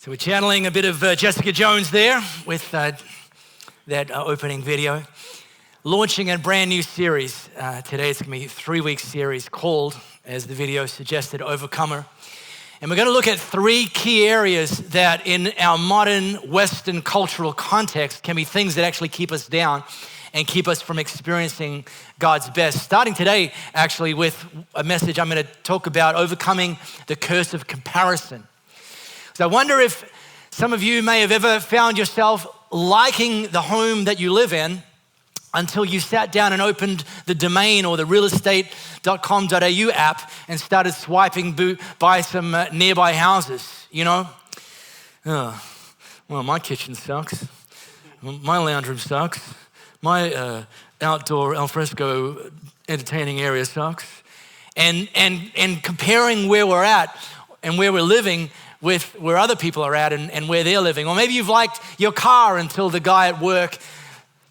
So we're channeling a bit of Jessica Jones there with that opening video. Launching a brand new series. Today it's going to be a 3-week series called, as the video suggested, Overcomer. And we're going to look at 3 key areas that in our modern Western cultural context can be things that actually keep us down and keep us from experiencing God's best. Starting today, actually, with a message I'm going to talk about overcoming the curse of comparison. So I wonder if some of you may have ever found yourself liking the home that you live in until you sat down and opened the domain or the realestate.com.au app and started swiping by some nearby houses, you know? Well, my kitchen sucks. My lounge room sucks. My outdoor alfresco entertaining area sucks. And comparing where we're at and where we're living with where other people are at and where they're living. Or maybe you've liked your car until the guy at work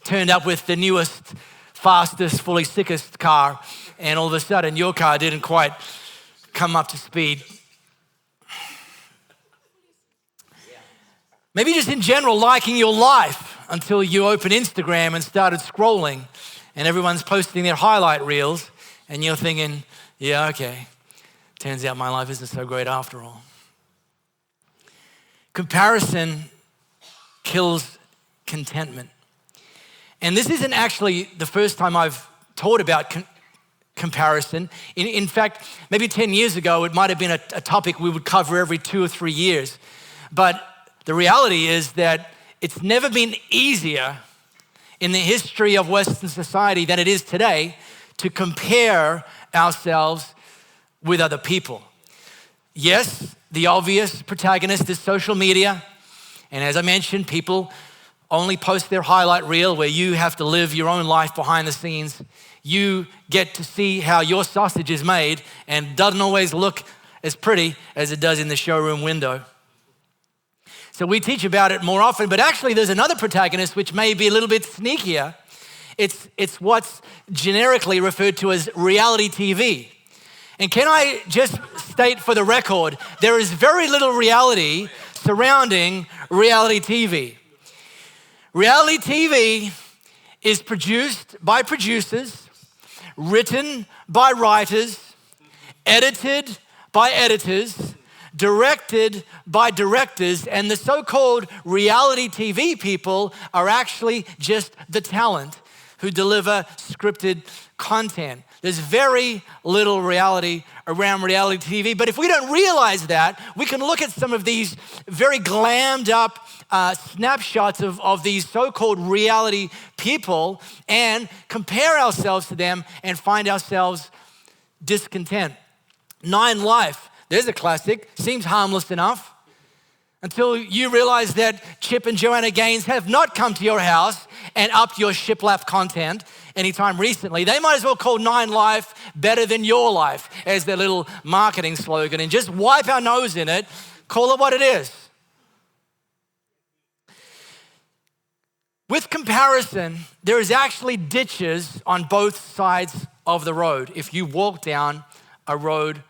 turned up with the newest, fastest, fully sickest car, and all of a sudden your car didn't quite come up to speed. Maybe just in general liking your life until you open Instagram and started scrolling and everyone's posting their highlight reels and you're thinking, yeah, okay, turns out my life isn't so great after all. Comparison kills contentment. And this isn't actually the first time I've taught about comparison. In fact, maybe 10 years ago, it might have been a topic we would cover every 2 or 3 years. But the reality is that it's never been easier in the history of Western society than it is today to compare ourselves with other people. Yes, the obvious protagonist is social media. And as I mentioned, people only post their highlight reel where you have to live your own life behind the scenes. You get to see how your sausage is made and doesn't always look as pretty as it does in the showroom window. So we teach about it more often, but actually there's another protagonist which may be a little bit sneakier. It's what's generically referred to as reality TV. And can I just state for the record, there is very little reality surrounding reality TV. Reality TV is produced by producers, written by writers, edited by editors, directed by directors, and the so-called reality TV people are actually just the talent who deliver scripted content. There's very little reality around reality TV, but if we don't realize that, we can look at some of these very glammed up snapshots of these so-called reality people and compare ourselves to them and find ourselves discontent. 9 Life, there's a classic, seems harmless enough until you realize that Chip and Joanna Gaines have not come to your house and upped your shiplap content anytime recently. They might as well call 9 Life better than your life as their little marketing slogan and just wipe our nose in it, call it what it is. With comparison, there is actually ditches on both sides of the road if you walk down a road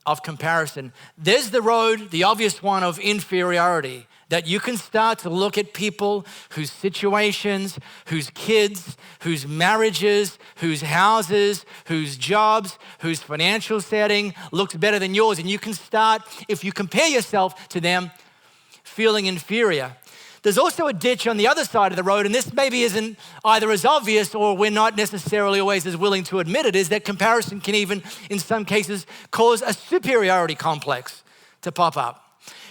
of comparison. There's the road, the obvious one of inferiority, that you can start to look at people whose situations, whose kids, whose marriages, whose houses, whose jobs, whose financial setting looks better than yours. And you can start, if you compare yourself to them, feeling inferior. There's also a ditch on the other side of the road, and this maybe isn't either as obvious or we're not necessarily always as willing to admit it, is that comparison can even, in some cases, cause a superiority complex to pop up.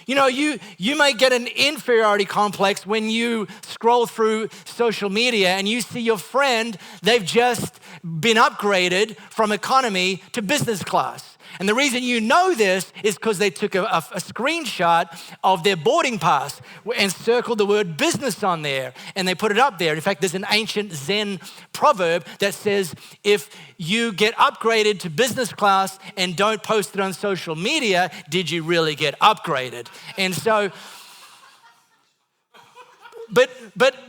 You know, you may get an inferiority complex when you scroll through social media and you see your friend, they've just been upgraded from economy to business class. And the reason you know this is because they took a screenshot of their boarding pass and circled the word business on there, and they put it up there. In fact, there's an ancient Zen proverb that says, if you get upgraded to business class and don't post it on social media, did you really get upgraded? And so, but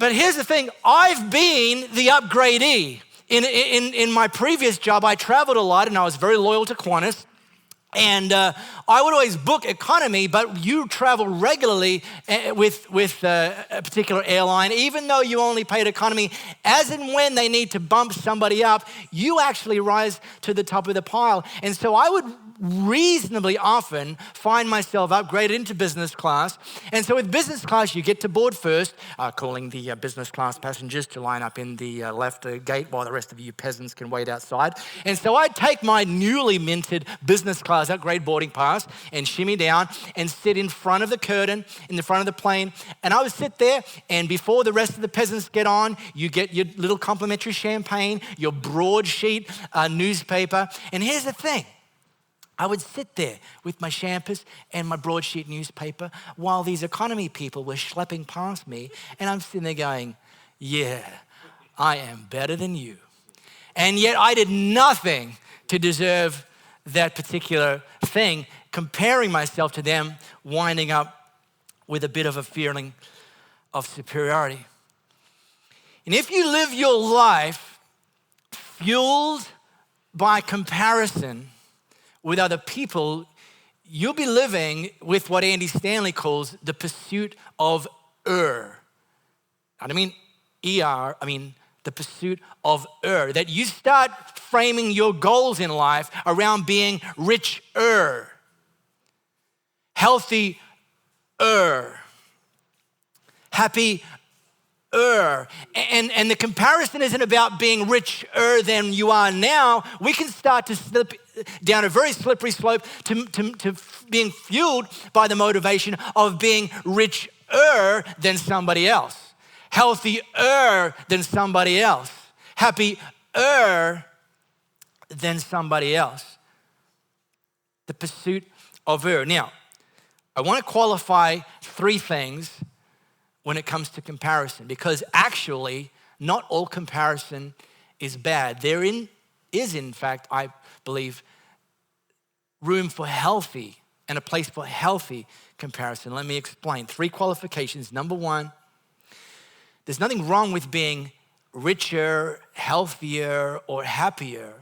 here's the thing, I've been the upgradee. In my previous job, I traveled a lot and I was very loyal to Qantas. And I would always book economy, but you travel regularly with a particular airline, even though you only paid economy. As and when they need to bump somebody up, you actually rise to the top of the pile. And so I would reasonably often find myself upgraded into business class. And so with business class, you get to board first, calling the business class passengers to line up in the left gate while the rest of you peasants can wait outside. And so I'd take my newly minted business class upgrade boarding pass and shimmy down and sit in front of the curtain in the front of the plane. And I would sit there, and before the rest of the peasants get on, you get your little complimentary champagne, your broadsheet newspaper. And here's the thing. I would sit there with my champers and my broadsheet newspaper while these economy people were schlepping past me, and I'm sitting there going, yeah, I am better than you. And yet I did nothing to deserve that particular thing, comparing myself to them, winding up with a bit of a feeling of superiority. And if you live your life fueled by comparison with other people, you'll be living with what Andy Stanley calls the pursuit of I don't mean ER, I mean the pursuit of that you start framing your goals in life around being richer, healthier, happier. And the comparison isn't about being richer than you are now. We can start to slip down a very slippery slope to being fueled by the motivation of being richer than somebody else, healthier than somebody else, happier than somebody else. The pursuit of Now, I want to qualify three things when it comes to comparison, because actually not all comparison is bad. There is in fact, I believe, room for healthy and a place for healthy comparison. Let me explain. Three qualifications. Number one, there's nothing wrong with being richer, healthier, or happier,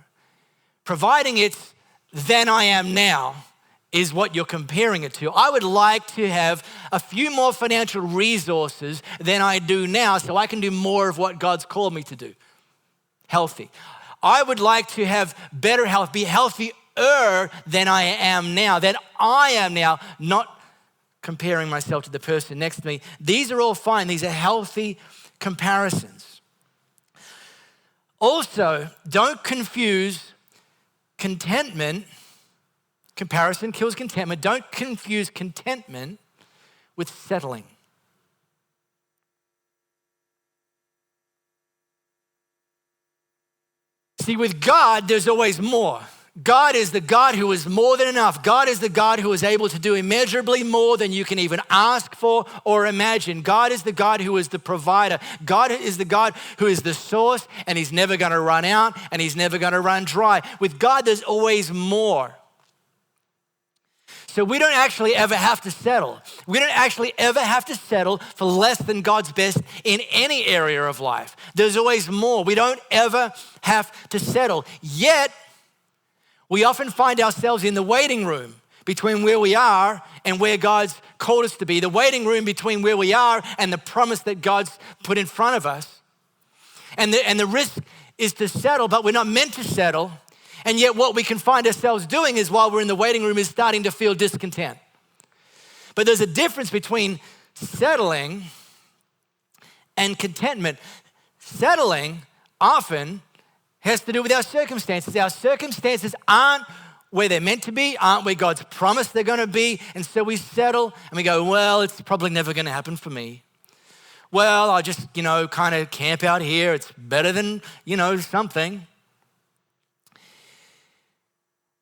providing it's than I am now is what you're comparing it to. I would like to have a few more financial resources than I do now so I can do more of what God's called me to do. Healthy. I would like to have better health, be healthier than I am now, not comparing myself to the person next to me. These are all fine. These are healthy comparisons. Also, don't confuse contentment. Comparison kills contentment. Don't confuse contentment with settling. See, with God, there's always more. God is the God who is more than enough. God is the God who is able to do immeasurably more than you can even ask for or imagine. God is the God who is the provider. God is the God who is the source, and he's never going to run out and he's never going to run dry. With God, there's always more. So we don't actually ever have to settle. We don't actually ever have to settle for less than God's best in any area of life. There's always more. We don't ever have to settle. Yet, we often find ourselves in the waiting room between where we are and where God's called us to be. The waiting room between where we are and the promise that God's put in front of us. And the risk is to settle, but we're not meant to settle. And yet what we can find ourselves doing is while we're in the waiting room is starting to feel discontent. But there's a difference between settling and contentment. Settling often has to do with our circumstances. Our circumstances aren't where they're meant to be, aren't where God's promised they're going to be. And so we settle and we go, well, it's probably never going to happen for me. Well, I'll just, kind of camp out here. It's better than, something.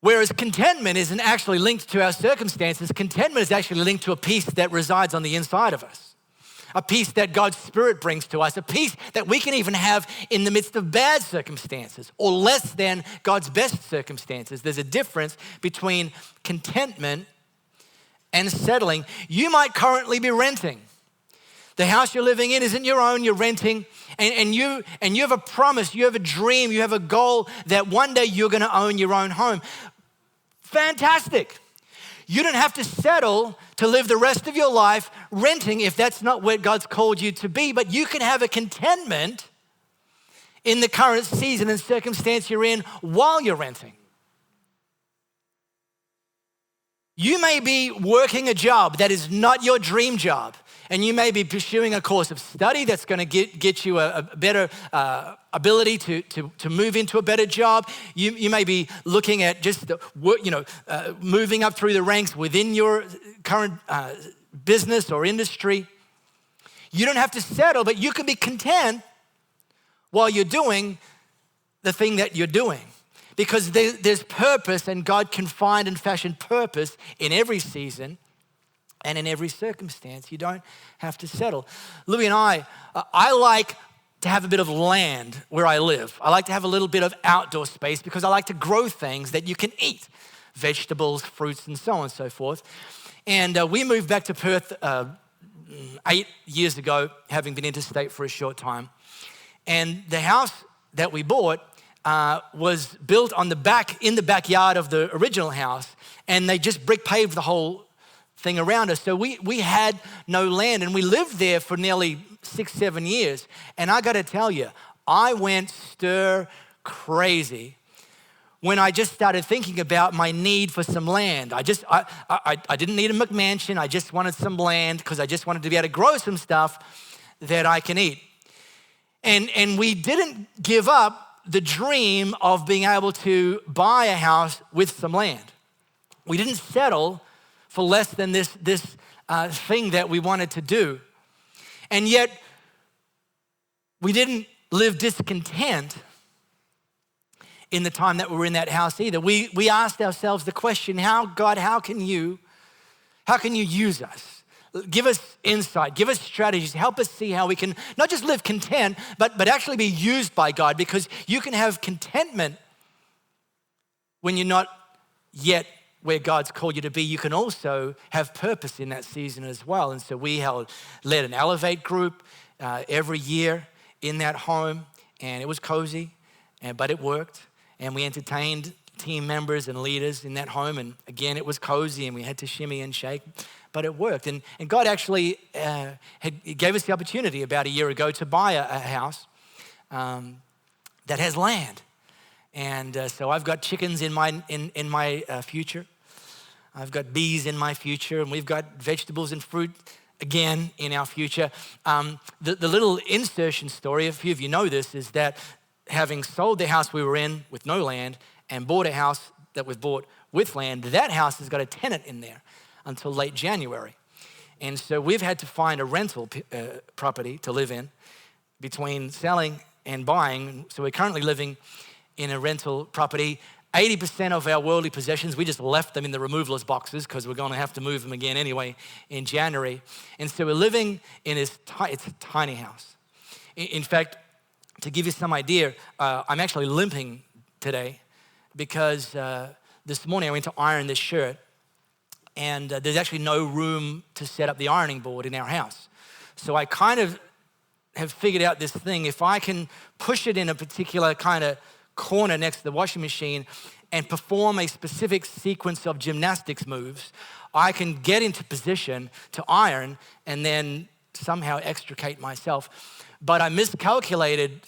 Whereas contentment isn't actually linked to our circumstances. Contentment is actually linked to a peace that resides on the inside of us. A peace that God's Spirit brings to us. A peace that we can even have in the midst of bad circumstances or less than God's best circumstances. There's a difference between contentment and settling. You might currently be renting. The house you're living in isn't your own, you're renting. And you have a promise, you have a dream, you have a goal that one day you're going to own your own home. fantastic. You don't have to settle to live the rest of your life renting if that's not where God's called you to be, but you can have a contentment in the current season and circumstance you're in while you're renting. You may be working a job that is not your dream job, and you may be pursuing a course of study that's going to get you a better ability to move into a better job. You may be looking at just moving up through the ranks within your current business or industry. You don't have to settle, but you can be content while you're doing the thing that you're doing. Because there's purpose, and God can find and fashion purpose in every season and in every circumstance. You don't have to settle. Louis and I like to have a bit of land where I live. I like to have a little bit of outdoor space because I like to grow things that you can eat, vegetables, fruits, and so on and so forth. And we moved back to Perth 8 years ago, having been interstate for a short time. And the house that we bought was built in the backyard of the original house, and they just brick paved the whole thing around us. So we had no land, and we lived there for nearly 6-7 years. And I got to tell you, I went stir crazy when I just started thinking about my need for some land. I didn't need a McMansion. I just wanted some land because I just wanted to be able to grow some stuff that I can eat. And we didn't give up the dream of being able to buy a house with some land. We didn't settle for less than this thing that we wanted to do. And yet, we didn't live discontent in the time that we were in that house either. We asked ourselves the question, God, how can you use us? Give us insight, give us strategies, help us see how we can not just live content, but actually be used by God, because you can have contentment when you're not yet where God's called you to be. You can also have purpose in that season as well. And so we led an Elevate group every year in that home, and it was cozy, but it worked. And we entertained team members and leaders in that home, and again, it was cozy, and we had to shimmy and shake. But it worked. And God actually gave us the opportunity about a year ago to buy a house that has land. And so I've got chickens in my future. I've got bees in my future. And we've got vegetables and fruit again in our future. The little insertion story, a few of you know this, is that having sold the house we were in with no land and bought a house that was bought with land, that house has got a tenant in there until late January. And so we've had to find a rental property to live in between selling and buying. So we're currently living in a rental property. 80% of our worldly possessions, we just left them in the removalist boxes because we're going to have to move them again anyway in January. And so we're living in it's a tiny house. In fact, to give you some idea, I'm actually limping today because this morning I went to iron this shirt, and there's actually no room to set up the ironing board in our house. So I kind of have figured out this thing. If I can push it in a particular kind of corner next to the washing machine and perform a specific sequence of gymnastics moves, I can get into position to iron and then somehow extricate myself. But I miscalculated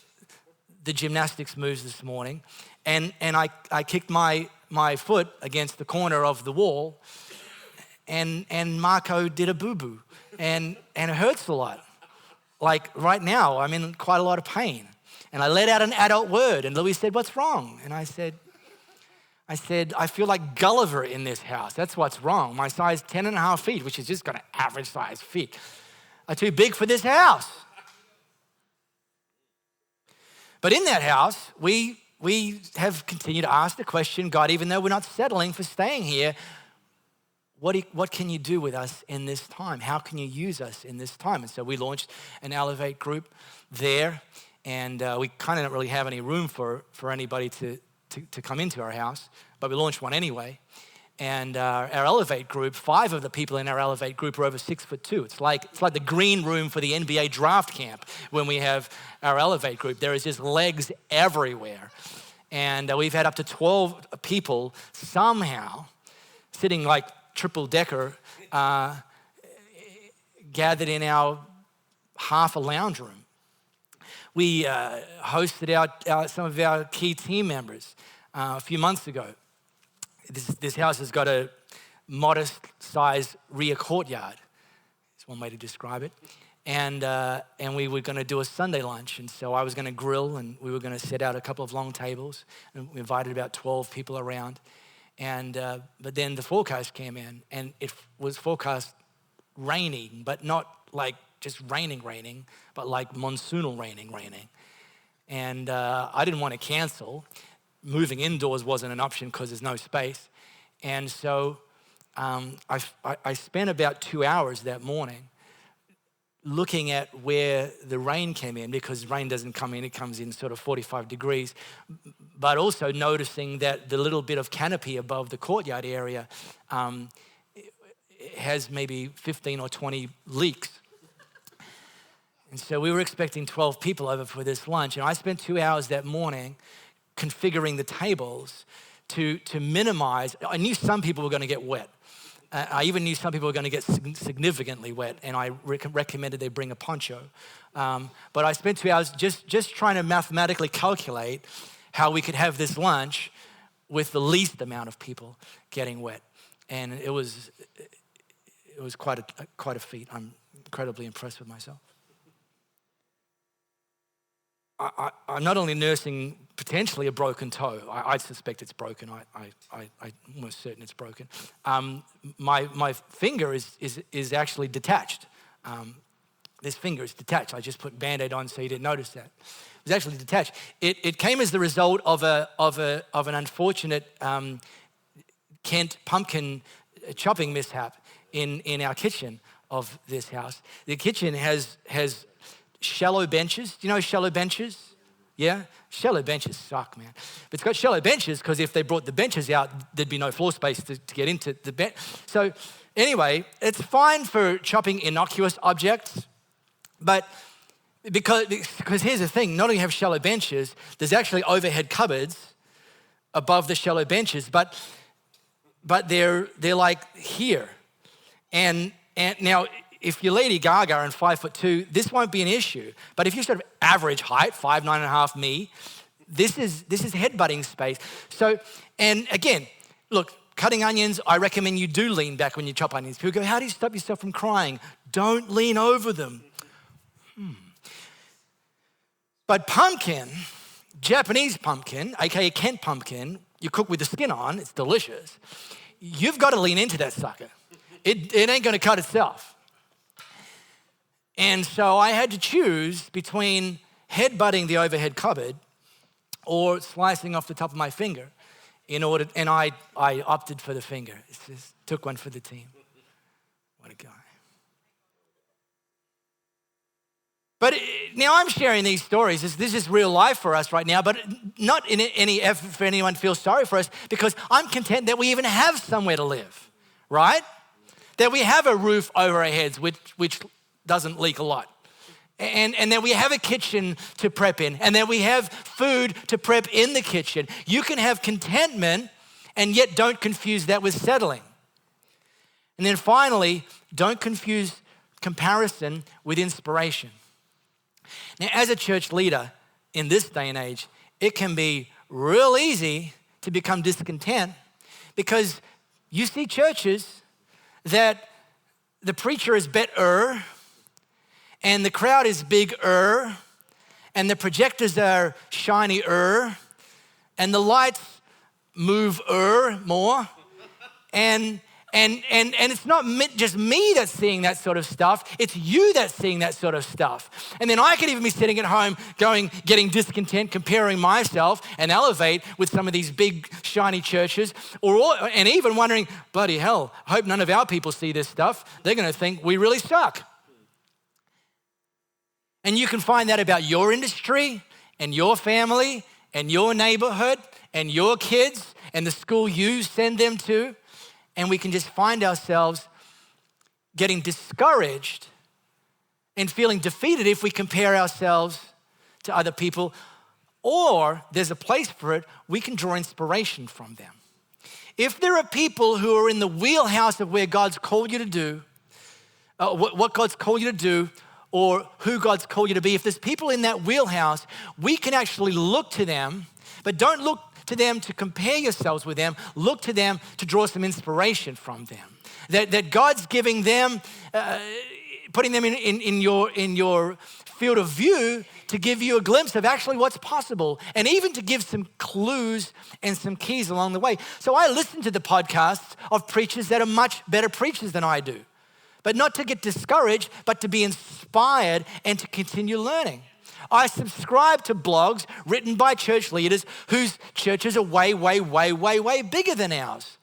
the gymnastics moves this morning, and I kicked my foot against the corner of the wall, and Marco did a boo-boo, and it hurts a lot. Like right now, I'm in quite a lot of pain. And I let out an adult word, and Louis said, "What's wrong?" And I said, I feel like Gulliver in this house. That's what's wrong. My size 10.5 feet, which is just got an average size feet, are too big for this house. But in that house, we have continued to ask the question, God, even though we're not settling for staying here, what can you do with us in this time? How can you use us in this time? And so we launched an Elevate group there, and we kind of don't really have any room for anybody to come into our house, but we launched one anyway. And our Elevate group, 5 of the people in our Elevate group are over 6'2". It's like the green room for the NBA draft camp when we have our Elevate group. There is just legs everywhere. And we've had up to 12 people somehow sitting like triple decker, gathered in our half a lounge room. We hosted some of our key team members a few months ago. This house has got a modest-sized rear courtyard. It's one way to describe it. And we were going to do a Sunday lunch. And so I was going to grill, and we were going to set out a couple of long tables. And we invited about 12 people around. And but then the forecast came in, and it was forecast raining, but not like just raining, but like monsoonal raining. And I didn't want to cancel. Moving indoors wasn't an option because there's no space. And so I spent about 2 hours that morning looking at where the rain came in, because rain doesn't come in, it comes in sort of 45 degrees, but also noticing that the little bit of canopy above the courtyard area has maybe 15 or 20 leaks. And so we were expecting 12 people over for this lunch, and I spent 2 hours that morning configuring the tables to minimize. I knew some people were going to get wet. I even knew some people were going to get significantly wet, and I recommended they bring a poncho. But I spent 2 hours just trying to mathematically calculate how we could have this lunch with the least amount of people getting wet. And it was quite a feat. I'm incredibly impressed with myself. I'm not only nursing potentially a broken toe. I suspect it's broken. I'm almost certain it's broken. My finger is actually detached. This finger is detached. I just put Band-Aid on so you didn't notice that. It was actually detached. It came as the result of an unfortunate Kent pumpkin chopping mishap in our kitchen of this house. The kitchen has shallow benches. Do you know shallow benches? Yeah? Shallow benches suck, man. But it's got shallow benches because if they brought the benches out, there'd be no floor space to get into the bench. So anyway, it's fine for chopping innocuous objects, but because here's the thing, not only have shallow benches, there's actually overhead cupboards above the shallow benches, but they're like here. And now, if you're Lady Gaga and 5'2", this won't be an issue. But if you're sort of average height, 5'9.5" me, this is headbutting space. So, and again, look, cutting onions, I recommend you do lean back when you chop onions. People go, how do you stop yourself from crying? Don't lean over them. But pumpkin, Japanese pumpkin, aka Kent pumpkin, you cook with the skin on, it's delicious. You've got to lean into that sucker. It ain't gonna cut itself. And so I had to choose between headbutting the overhead cupboard or slicing off the top of my finger and I opted for the finger. Just took one for the team. What a guy. But now I'm sharing these stories. This is real life for us right now, but not in any effort for anyone to feel sorry for us, because I'm content that we even have somewhere to live, right? That we have a roof over our heads, which doesn't leak a lot. And that we have a kitchen to prep in, and that we have food to prep in the kitchen. You can have contentment and yet don't confuse that with settling. And then finally, don't confuse comparison with inspiration. Now, as a church leader in this day and age, it can be real easy to become discontent because you see churches that the preacher is better, and the crowd is bigger, and the projectors are shinier, and the lights move more, and it's not just me that's seeing that sort of stuff, it's you that's seeing that sort of stuff. And then I could even be sitting at home getting discontent, comparing myself and Elevate with some of these big shiny churches, and even wondering, bloody hell, I hope none of our people see this stuff. They're gonna think we really suck. And you can find that about your industry and your family and your neighborhood and your kids and the school you send them to. And we can just find ourselves getting discouraged and feeling defeated if we compare ourselves to other people. Or there's a place for it, we can draw inspiration from them. If there are people who are in the wheelhouse of where God's called you to do, what God's called you to do, or who God's called you to be, if there's people in that wheelhouse, we can actually look to them, but don't look to them to compare yourselves with them. Look to them to draw some inspiration from them. That God's giving them, putting them in your field of view to give you a glimpse of actually what's possible, and even to give some clues and some keys along the way. So I listen to the podcasts of preachers that are much better preachers than I do, but not to get discouraged, but to be inspired and to continue learning. I subscribe to blogs written by church leaders whose churches are way, way, way, way, way bigger than ours,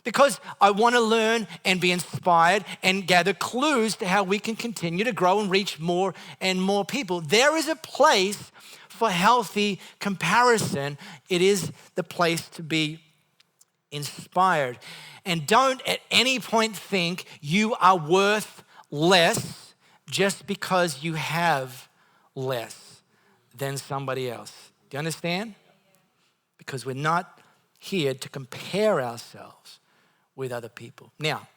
because I want to learn and be inspired and gather clues to how we can continue to grow and reach more and more people. There is a place for healthy comparison. It is the place to be inspired. And don't at any point think you are worth less just because you have less than somebody else. Do you understand? Because we're not here to compare ourselves with other people. Now,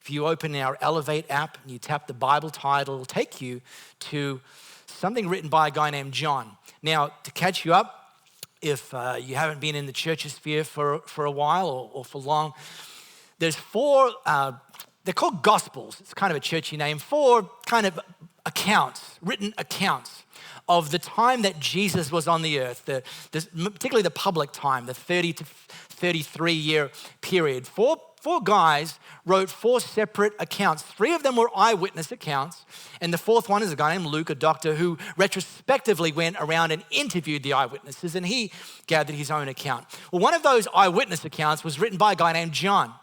if you open our Elevate app and you tap the Bible title, it'll take you to something written by a guy named John. Now, to catch you up, if you haven't been in the church sphere for a while or for long, there's four, they're called Gospels. It's kind of a churchy name. Four kind of accounts, written accounts of the time that Jesus was on the earth, particularly the public time, the 30 to 33 year period. Four guys wrote four separate accounts. Three of them were eyewitness accounts, and the fourth one is a guy named Luke, a doctor who retrospectively went around and interviewed the eyewitnesses, and he gathered his own account. Well, one of those eyewitness accounts was written by a guy named John.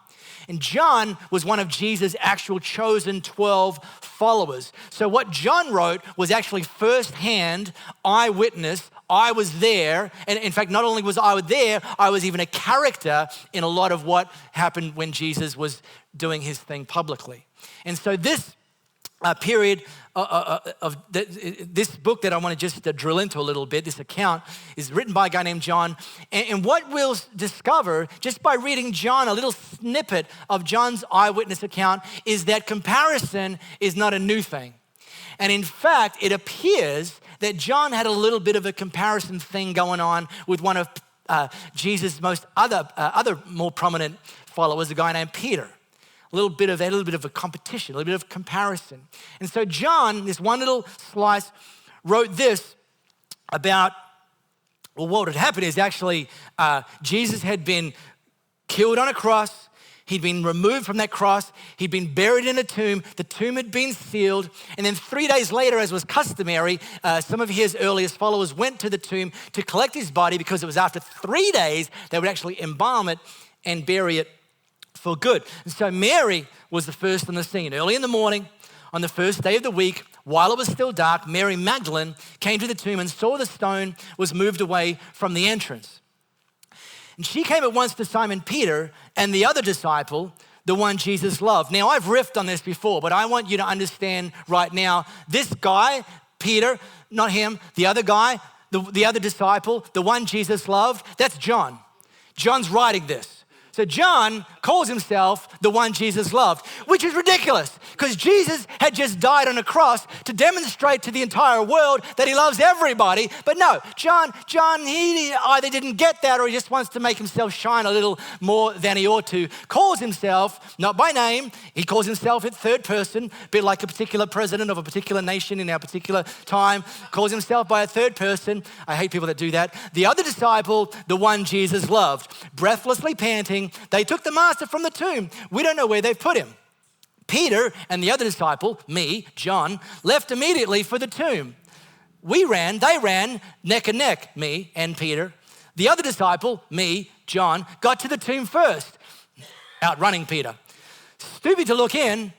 And John was one of Jesus' actual chosen 12 followers. So what John wrote was actually firsthand eyewitness. I was there. And in fact, not only was I there, I was even a character in a lot of what happened when Jesus was doing his thing publicly. And so this period of this book that I want to just drill into a little bit, this account, is written by a guy named John. And what we'll discover just by reading John, a little snippet of John's eyewitness account, is that comparison is not a new thing. And in fact, it appears that John had a little bit of a comparison thing going on with one of Jesus' most other more prominent followers, a guy named Peter. A little bit of a competition, a little bit of comparison. And so John, this one little slice, wrote this about, well, what had happened is actually Jesus had been killed on a cross. He'd been removed from that cross. He'd been buried in a tomb. The tomb had been sealed. And then 3 days later, as was customary, some of his earliest followers went to the tomb to collect his body, because it was after 3 days they would actually embalm it and bury it for good. And so Mary was the first on the scene. Early in the morning, on the first day of the week, while it was still dark, Mary Magdalene came to the tomb and saw the stone was moved away from the entrance. And she came at once to Simon Peter and the other disciple, the one Jesus loved. Now, I've riffed on this before, but I want you to understand right now, this guy, Peter, not him, the other guy, the other disciple, the one Jesus loved, that's John. John's writing this. So John calls himself the one Jesus loved, which is ridiculous, because Jesus had just died on a cross to demonstrate to the entire world that he loves everybody. But no, John, he either didn't get that, or he just wants to make himself shine a little more than he ought to. Calls himself, not by name, he calls himself in third person, a bit like a particular president of a particular nation in our particular time, calls himself by a third person. I hate people that do that. The other disciple, the one Jesus loved, breathlessly panting, they took the master from the tomb. We don't know where they've put him. Peter and the other disciple, me, John, left immediately for the tomb. They ran neck and neck, me and Peter. The other disciple, me, John, got to the tomb first, outrunning Peter. Stooping to look in,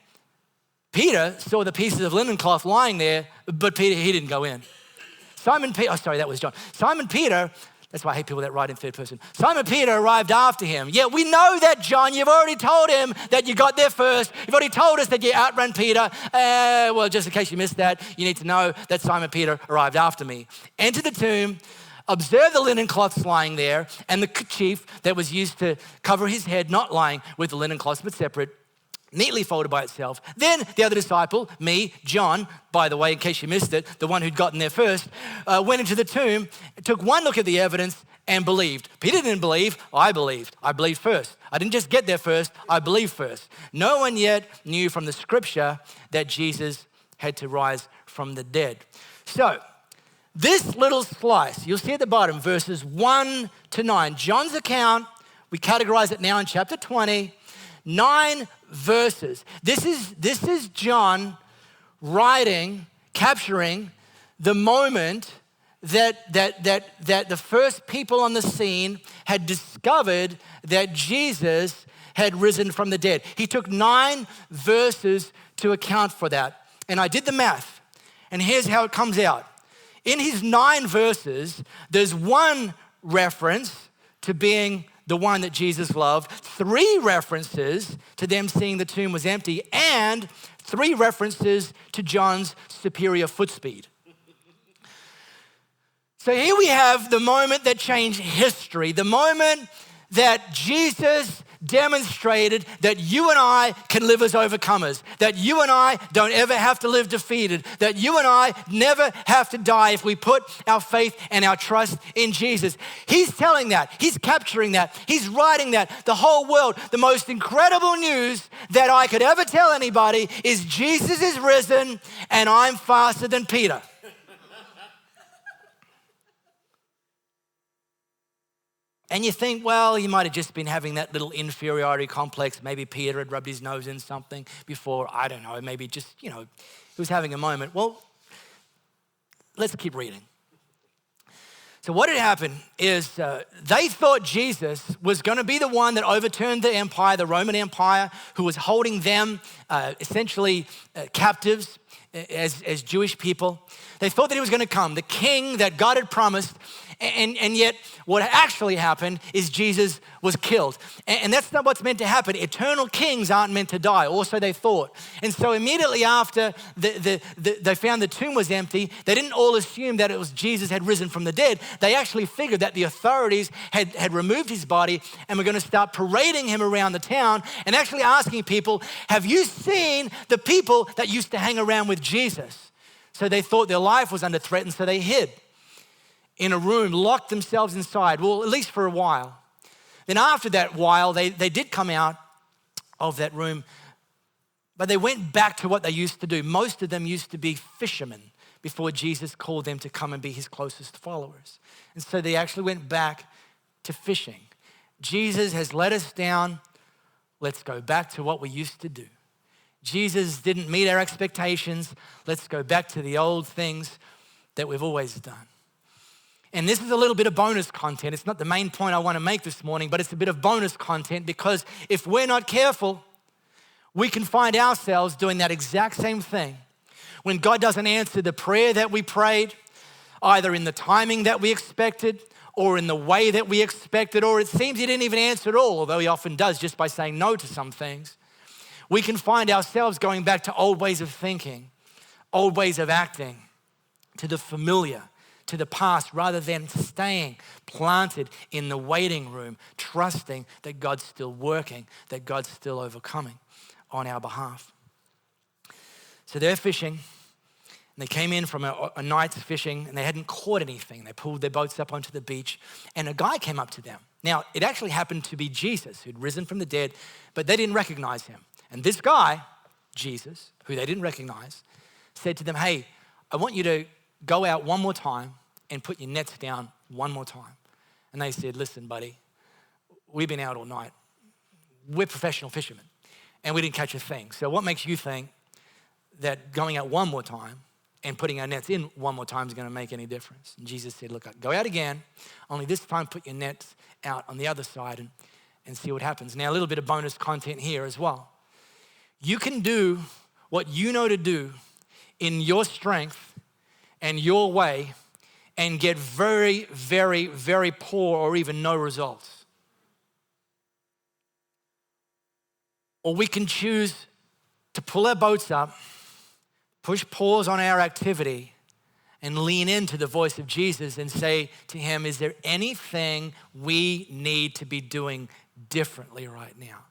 Peter saw the pieces of linen cloth lying there, but Peter, he didn't go in. Simon Peter, that's why I hate people that write in third person. Simon Peter arrived after him. Yeah, we know that, John. You've already told him that you got there first. You've already told us that you outran Peter. Well, just in case you missed that, you need to know that Simon Peter arrived after me. Entered the tomb observed the linen cloths lying there and the kerchief that was used to cover his head, not lying with the linen cloths, but separate, neatly folded by itself. Then the other disciple, me, John, by the way, in case you missed it, the one who'd gotten there first, went into the tomb, took one look at the evidence and believed. Peter didn't believe, I believed. I believed first. I didn't just get there first, I believed first. No one yet knew from the scripture that Jesus had to rise from the dead. So, this little slice, you'll see at the bottom, verses 1 to 9. John's account, we categorize it now in chapter 20, 9 verses. This is John writing, capturing the moment that the first people on the scene had discovered that Jesus had risen from the dead. He took 9 verses to account for that. And I did the math, and here's how it comes out. In his 9 verses, there's 1 reference to being the one that Jesus loved, 3 references to them seeing the tomb was empty, and 3 references to John's superior foot speed. So here we have the moment that changed history, the moment that Jesus demonstrated that you and I can live as overcomers, that you and I don't ever have to live defeated, that you and I never have to die if we put our faith and our trust in Jesus. He's telling that, he's capturing that, he's writing that. The whole world, the most incredible news that I could ever tell anybody is Jesus is risen and I'm faster than Peter. And you think, well, he might have just been having that little inferiority complex. Maybe Peter had rubbed his nose in something before. I don't know. Maybe just, he was having a moment. Well, let's keep reading. So what had happened is they thought Jesus was going to be the one that overturned the empire, the Roman Empire, who was holding them essentially captives as Jewish people. They thought that he was going to come, the king that God had promised. And yet what actually happened is Jesus was killed. And that's not what's meant to happen. Eternal kings aren't meant to die, or so they thought. And so immediately after they found the tomb was empty, they didn't all assume that it was Jesus had risen from the dead. They actually figured that the authorities had removed his body and were going to start parading him around the town and actually asking people, have you seen the people that used to hang around with Jesus? So they thought their life was under threat, and so they hid in a room, locked themselves inside, well, at least for a while. Then after that while, they did come out of that room, but they went back to what they used to do. Most of them used to be fishermen before Jesus called them to come and be his closest followers. And so they actually went back to fishing. Jesus has let us down. Let's go back to what we used to do. Jesus didn't meet our expectations. Let's go back to the old things that we've always done. And this is a little bit of bonus content. It's not the main point I want to make this morning, but it's a bit of bonus content because if we're not careful, we can find ourselves doing that exact same thing. When God doesn't answer the prayer that we prayed, either in the timing that we expected or in the way that we expected, or it seems he didn't even answer at all, although he often does just by saying no to some things, we can find ourselves going back to old ways of thinking, old ways of acting, to the familiar, to the past, rather than staying planted in the waiting room, trusting that God's still working, that God's still overcoming on our behalf. So they're fishing, and they came in from a night's fishing, and they hadn't caught anything. They pulled their boats up onto the beach, and a guy came up to them. Now, it actually happened to be Jesus, who'd risen from the dead, but they didn't recognize him. And this guy, Jesus, who they didn't recognize, said to them, hey, I want you to go out one more time and put your nets down one more time. And they said, listen, buddy, we've been out all night. We're professional fishermen, and we didn't catch a thing. So what makes you think that going out one more time and putting our nets in one more time is going to make any difference? And Jesus said, look, go out again, only this time put your nets out on the other side and see what happens. Now, a little bit of bonus content here as well. You can do what you know to do in your strength and your way and get very, very, very poor or even no results. Or we can choose to pull our boats up, push pause on our activity, and lean into the voice of Jesus and say to him, is there anything we need to be doing differently right now?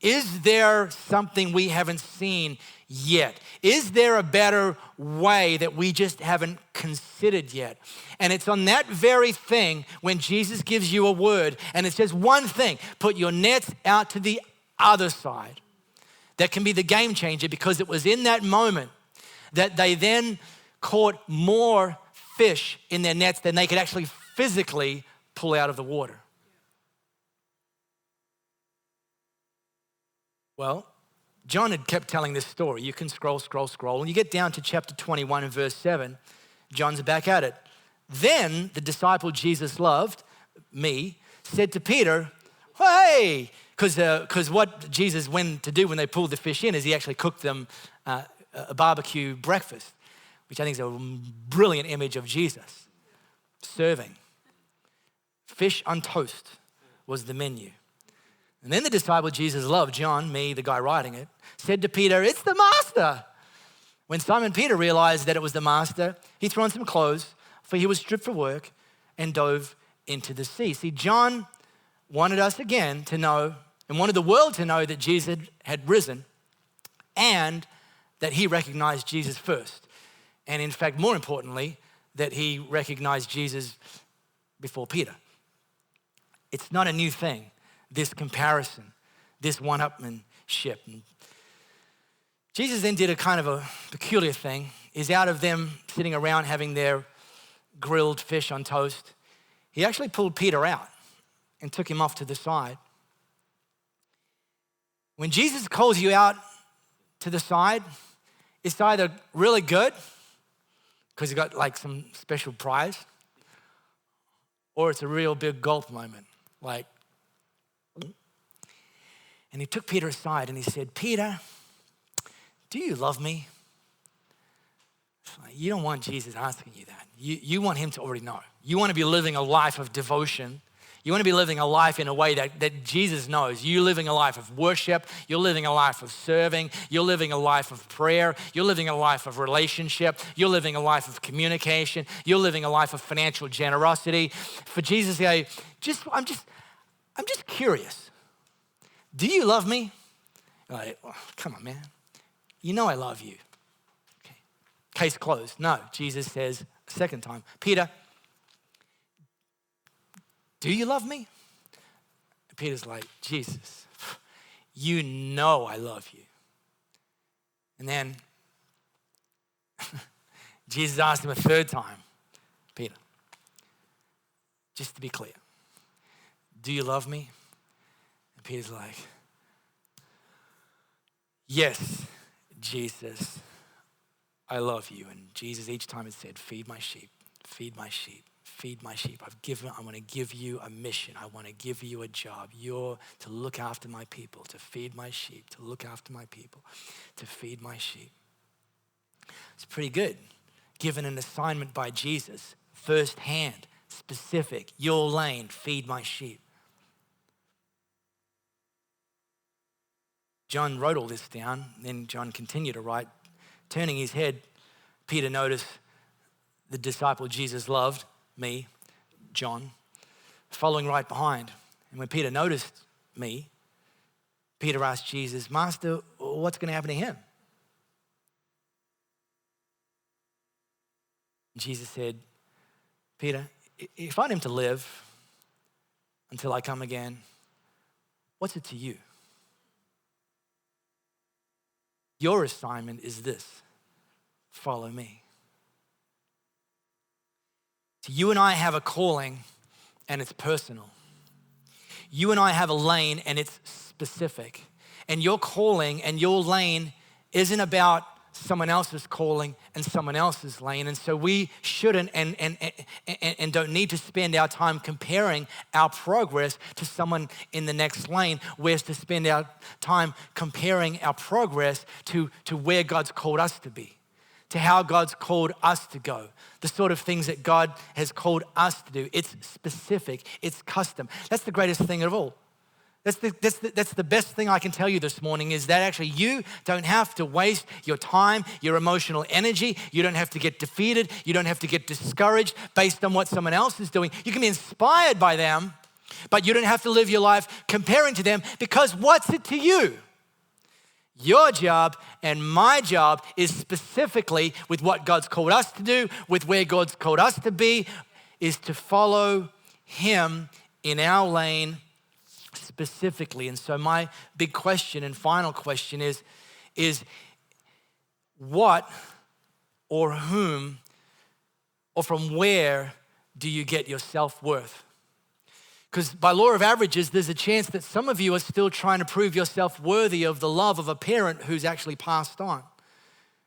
Is there something we haven't seen yet? Is there a better way that we just haven't considered yet? And it's on that very thing when Jesus gives you a word and it says one thing, put your nets out to the other side. That can be the game changer, because it was in that moment that they then caught more fish in their nets than they could actually physically pull out of the water. Well, John had kept telling this story. You can scroll, and you get down to chapter 21 and verse 7. John's back at it. Then the disciple Jesus loved, me, said to Peter, hey, because what Jesus went to do when they pulled the fish in is he actually cooked them a barbecue breakfast, which I think is a brilliant image of Jesus serving. Fish on toast was the menu. And then the disciple Jesus loved, John, me, the guy writing it, said to Peter, it's the master. When Simon Peter realized that it was the master, he threw on some clothes, for he was stripped for work, and dove into the sea. See, John wanted us again to know, and wanted the world to know, that Jesus had risen and that he recognized Jesus first. And in fact, more importantly, that he recognized Jesus before Peter. It's not a new thing, this comparison, this one-upmanship. And Jesus then did a kind of a peculiar thing. Is out of them sitting around having their grilled fish on toast, he actually pulled Peter out and took him off to the side. When Jesus calls you out to the side, it's either really good, because you got like some special prize, or it's a real big gulp moment, like. And he took Peter aside and he said, Peter, do you love me? You don't want Jesus asking you that. You want him to already know. You want to be living a life of devotion. You want to be living a life in a way that Jesus knows. You're living a life of worship. You're living a life of serving. You're living a life of prayer. You're living a life of relationship. You're living a life of communication. You're living a life of financial generosity. For Jesus to say, I'm just curious. Do you love me? You're like, oh, come on, man. You know I love you. Okay. Case closed. No, Jesus says a second time, Peter, do you love me? And Peter's like, Jesus, you know I love you. And then Jesus asked him a third time, Peter, just to be clear, do you love me? And Peter's like, yes, Jesus, I love you. And Jesus each time had said, feed my sheep, feed my sheep. Feed my sheep. I want to give you a mission. I want to give you a job. You're to look after my people, to feed my sheep, to look after my people, to feed my sheep. It's pretty good. Given an assignment by Jesus, firsthand, specific, your lane, feed my sheep. John wrote all this down. Then John continued to write. Turning his head, Peter noticed the disciple Jesus loved, me, John, following right behind. And when Peter noticed me, Peter asked Jesus, Master, what's going to happen to him? And Jesus said, Peter, if I want him to live until I come again, what's it to you? Your assignment is this: follow me. So you and I have a calling, and it's personal. You and I have a lane, and it's specific. And your calling and your lane isn't about someone else's calling and someone else's lane. And so we shouldn't and don't need to spend our time comparing our progress to someone in the next lane. We're to spend our time comparing our progress to where God's called us to be, to how God's called us to go, the sort of things that God has called us to do. It's specific, it's custom. That's the greatest thing of all. That's the best thing I can tell you this morning, is that actually you don't have to waste your time, your emotional energy. You don't have to get defeated. You don't have to get discouraged based on what someone else is doing. You can be inspired by them, but you don't have to live your life comparing to them, because what's it to you? Your job and my job is specifically with what God's called us to do, with where God's called us to be, is to follow Him in our lane specifically. And so my big question and final question is what or whom or from where do you get your self-worth? Because by law of averages, there's a chance that some of you are still trying to prove yourself worthy of the love of a parent who's actually passed on,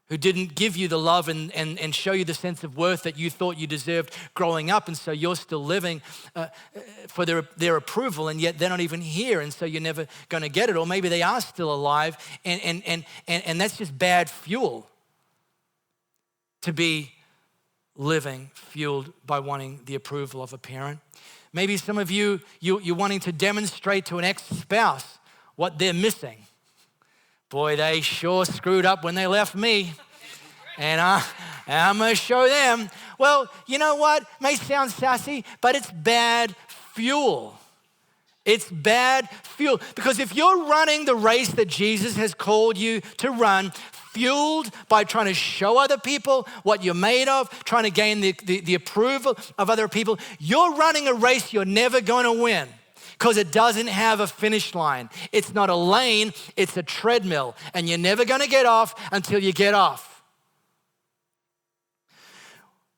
who didn't give you the love and show you the sense of worth that you thought you deserved growing up. And so you're still living for their approval, and yet they're not even here. And so you're never going to get it. Or maybe they are still alive, and that's just bad fuel to be living, fueled by wanting the approval of a parent. Maybe some of you're wanting to demonstrate to an ex-spouse what they're missing. Boy, they sure screwed up when they left me, and I'm gonna show them. Well, you know what? It may sound sassy, but it's bad fuel. It's bad fuel. Because if you're running the race that Jesus has called you to run, fueled by trying to show other people what you're made of, trying to gain the approval of other people, you're running a race you're never going to win, because it doesn't have a finish line. It's not a lane, it's a treadmill, and you're never going to get off until you get off.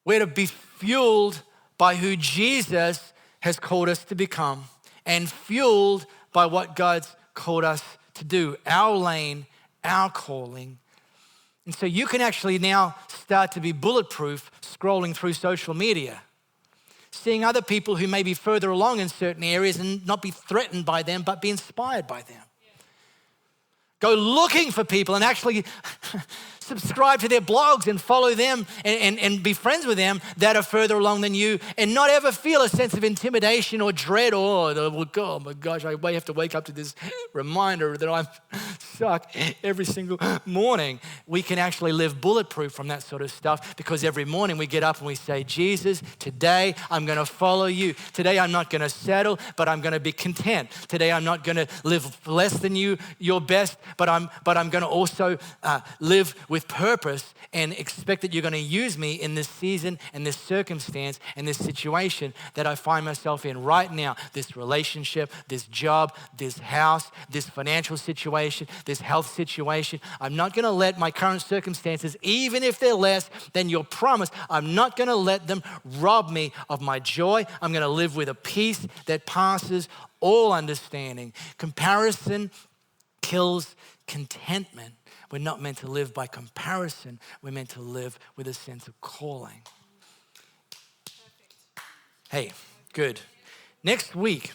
We're to be fueled by who Jesus has called us to become, and fueled by what God's called us to do, our lane, our calling. And so you can actually now start to be bulletproof scrolling through social media, seeing other people who may be further along in certain areas and not be threatened by them, but be inspired by them. Go looking for people and actually subscribe to their blogs and follow them and be friends with them that are further along than you, and not ever feel a sense of intimidation or dread or, oh my gosh, I have to wake up to this reminder that I suck every single morning. We can actually live bulletproof from that sort of stuff, because every morning we get up and we say, Jesus, today I'm going to follow you. Today I'm not going to settle, but I'm going to be content. Today I'm not going to live less than you, your best, but I'm going to also live with purpose and expect that you're going to use me in this season and this circumstance and this situation that I find myself in right now, this relationship, this job, this house, this financial situation, this health situation. I'm not going to let my current circumstances, even if they're less than your promise, I'm not going to let them rob me of my joy. I'm going to live with a peace that passes all understanding. Comparison kills contentment. We're not meant to live by comparison. We're meant to live with a sense of calling. Hey, good. Next week,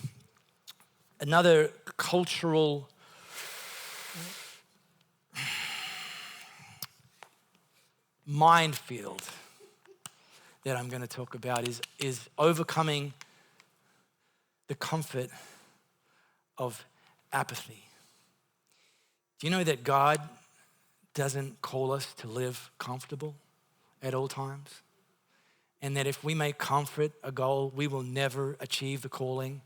another cultural minefield that I'm going to talk about is overcoming the comfort of apathy. Do you know that God doesn't call us to live comfortable at all times? And that if we make comfort a goal, we will never achieve the calling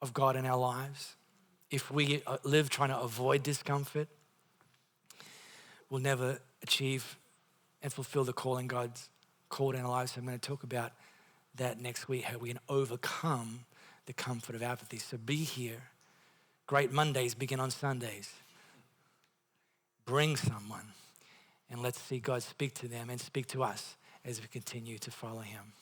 of God in our lives. If we live trying to avoid discomfort, we'll never achieve and fulfill the calling God's called in our lives. So I'm going to talk about that next week, how we can overcome the comfort of apathy. So be here. Great Mondays begin on Sundays. Bring someone and let's see God speak to them and speak to us as we continue to follow him.